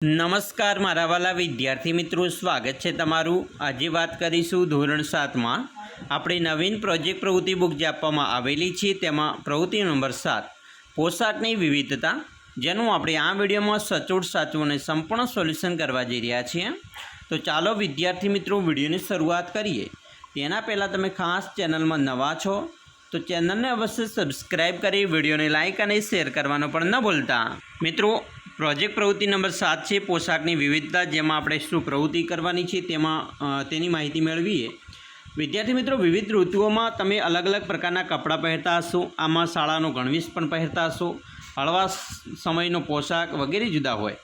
નમસ્કાર મારા વાલા વિદ્યાર્થી મિત્રો, સ્વાગત છે તમારું। આજે વાત કરીશું ધોરણ 7માં આપણી નવીન પ્રોજેક્ટ પ્રવૃત્તિ બુક જે આપવામાં આવેલી છે તેમાં પ્રવૃત્તિ નંબર 7 પોશાકની વિવિધતા, જેનું આપણે આ વિડીયોમાં સચોટ સાચું અને સંપૂર્ણ સોલ્યુશન કરવા જઈ રહ્યા છીએ। તો ચાલો વિદ્યાર્થી મિત્રો વિડીયોની શરૂઆત કરીએ। તેના પહેલાં તમે ખાસ ચેનલમાં નવા છો તો ચેનલને અવશ્ય સબસ્ક્રાઈબ કરી વિડીયોને લાઇક અને શેર કરવાનો પણ ન ભૂલતા। મિત્રો, પ્રોજેક્ટ પ્રવૃત્તિ નંબર 7 છે પોશાકની વિવિધતા, જેમાં આપણે શું પ્રવૃત્તિ કરવાની છે તેની માહિતી મેળવીએ। વિદ્યાર્થી મિત્રો, વિવિધ ઋતુઓમાં તમે અલગ અલગ પ્રકારના કપડાં પહેરતા હશો। આમાં શાળાનો ગણવેશ પણ પહેરતા હશો, હળવા સમયનો પોશાક વગેરે જુદા હોય।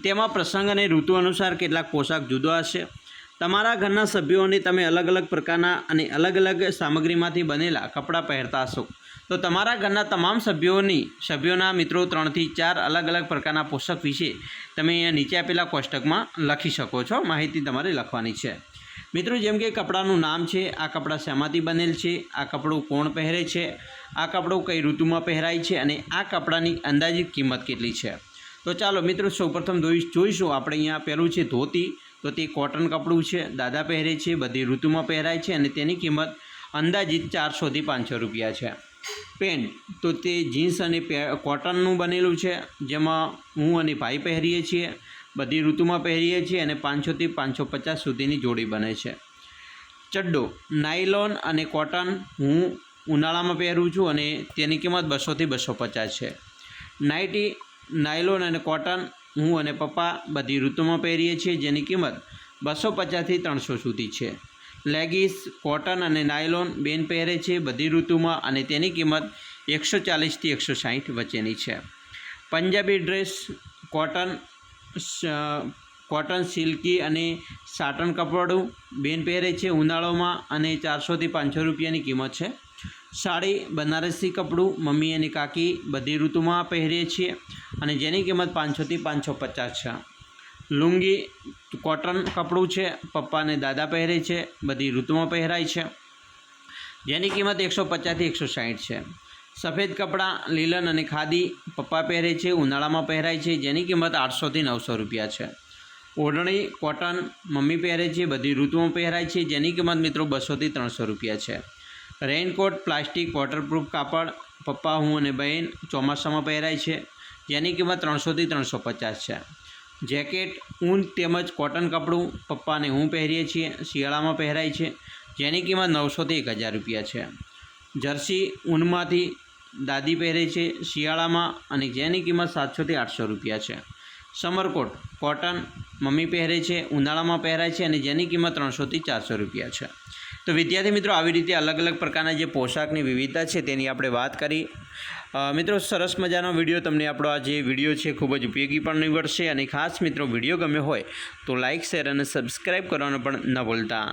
તેમાં પ્રસંગ અને ઋતુ અનુસાર કેટલાક પોશાક જુદા હશે। તમારા ઘરના સભ્યોને તમે અલગ અલગ પ્રકારના અને અલગ અલગ સામગ્રીમાંથી બનેલા કપડાં પહેરતા હશો, તો તમારા ઘરના તમામ સભ્યોના મિત્રો 3 થી 4 અલગ અલગ પ્રકારના પોશાક વિશે તમે અહીંયા નીચે આપેલા કોષ્ટકમાં લખી શકો છો। માહિતી તમારે લખવાની છે મિત્રો, જેમ કે કપડાનું નામ છે, આ કપડાં શેમાંથી બનેલ છે, આ કપડું કોણ પહેરે છે, આ કપડું કઈ ઋતુમાં પહેરાય છે અને આ કપડાની અંદાજિત કિંમત કેટલી છે। તો ચાલો મિત્રો, સૌપ્રથમ જોઈશું આપણે અહીંયા પહેલું છે ધોતી। તો તે કોટન કપડું છે, દાદા પહેરે છે, બધી ઋતુમાં પહેરાય છે અને તેની કિંમત અંદાજિત 400 થી 500 રૂપિયા છે। પેન્ટ, તો તે જીન્સ અને કોટનનું બનેલું છે, જેમાં હું અને ભાઈ પહેરીએ છીએ, બધી ઋતુમાં પહેરીએ છીએ અને 500 થી 550 સુધીની જોડી બને છે। ચડ્ડો, નાયલોન અને કોટન, હું ઉનાળામાં પહેરું છું અને તેની કિંમત 200 થી 250 છે। નાઇટી, નાયલોન અને કોટન, હું અને પપ્પા બધી ઋતુમાં પહેરીએ છીએ, જેની કિંમત 250 થી 300 સુધી છે। લેગીસ, કોટન અને નાયલોન બેન પહેરે છે બધી ઋતુમાં અને તેની કિંમત 140 થી 160 વચ્ચેની છે। પંજાબી ડ્રેસ, કોટન સિલ્કી અને સાટન કપડું બેન પહેરે છે ઉનાળામાં અને 400 થી 500 રૂપિયાની કિંમત છે। સાડી, બનારસી કપડું મમ્મી અને કાકી બધી ઋતુમાં પહેરીએ છીએ અને જેની કિંમત 500 થી 550 છે। લુંગી, કોટન કપડું છે, પપ્પા અને દાદા પહેરે છે, બધી ઋતુમાં પહેરાય છે, જેની કિંમત 150 થી 160 છે। સફેદ કપડાં, લીલન અને ખાદી, પપ્પા પહેરે છે, ઉનાળામાં પહેરાય છે, જેની કિંમત 800 થી 900 રૂપિયા છે। ઓઢણી, કોટન, મમ્મી પહેરે છે, બધી ઋતુમાં પહેરાય છે, જેની કિંમત મિત્રો 200 થી 300 રૂપિયા છે। રેઇનકોટ, પ્લાસ્ટિક વોટરપ્રૂફ કાપડ, પપ્પા, હું અને બહેન ચોમાસામાં પહેરાય છે, જેની કિંમત 300 થી 350 છે। જેકેટ, ઊન તેમજ કોટન કપડું, પપ્પા અને હું પહેરીએ છીએ, શિયાળામાં પહેરાય છે, જેની કિંમત 900 થી 1000 રૂપિયા છે। જર્સી, ઊનમાંથી દાદી પહેરે છે શિયાળામાં અને જેની કિંમત 700 થી 800 રૂપિયા છે। સમરકોટ, કોટન, મમ્મી પહેરે છે, ઉનાળામાં પહેરાય છે અને જેની કિંમત 300 થી 400 રૂપિયા છે। તો વિદ્યાર્થી મિત્રો, આવી રીતે અલગ અલગ પ્રકારના જે પોશાકની વિવિધતા છે તેની આપણે વાત કરી। મિત્રો, સરસ મજાનો વિડીયો, તમને આપણો આ જે વિડીયો છે ખૂબ જ ઉપયોગી પણ નીવડશે અને ખાસ મિત્રો વિડીયો ગમ્યો હોય તો લાઇક, શેર અને સબસ્ક્રાઈબ કરવાનું પણ ન ભૂલતા।